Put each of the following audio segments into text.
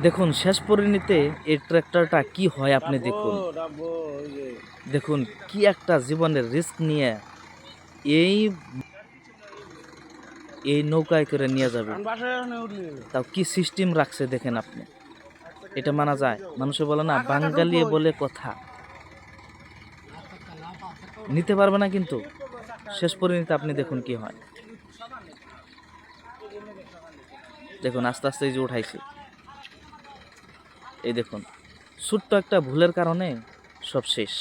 দেখুন শেষ পরিণতিতে এই ট্র্যাক্টরটা কি হয় আপনি দেখুন। দেখুন কি একটা জীবনের রিস্ক নিয়ে এই এই নৌকায় করে নিয়ে যাবে, তাও কি সিস্টেম রাখছে দেখেন আপনি। এটা মানা যায়? মানুষে বলে না, বাঙালি বলে কথা, নিতে পারবে না। কিন্তু শেষ পরিণতি আপনি দেখুন কি হয়। দেখুন আস্তে আস্তে এই যে উঠাইছে, এই দেখুন ছোট্ট একটা ভুলের কারণে সব শেষ।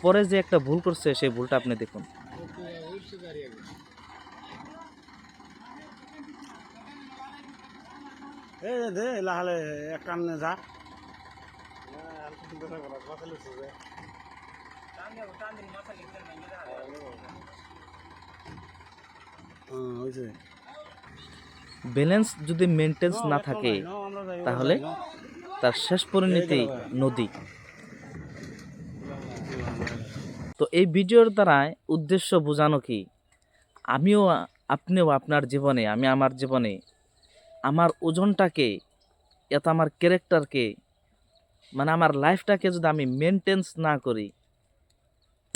পরে যে একটা ভুল করছে সেই ভুলটা আপনি দেখুন। ব্যালেন্স যদি মেনটেন্স না থাকে তাহলে তার শেষ পরিণতি নদী। তো এই ভিডিওর দ্বারা উদ্দেশ্য বোঝানো কি, আমিও আপনিও আপনার জীবনে, আমি আমার জীবনে আমার ওজনটাকে, এত আমার ক্যারেক্টারকে, মানে আমার লাইফটাকে যদি আমি মেনটেন্স না করি,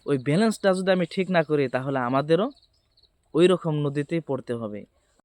ওই ব্যালেন্সটা যদি আমি ঠিক না করি, তাহলে আমাদেরও ওই রকম নদীতেই পড়তে হবে।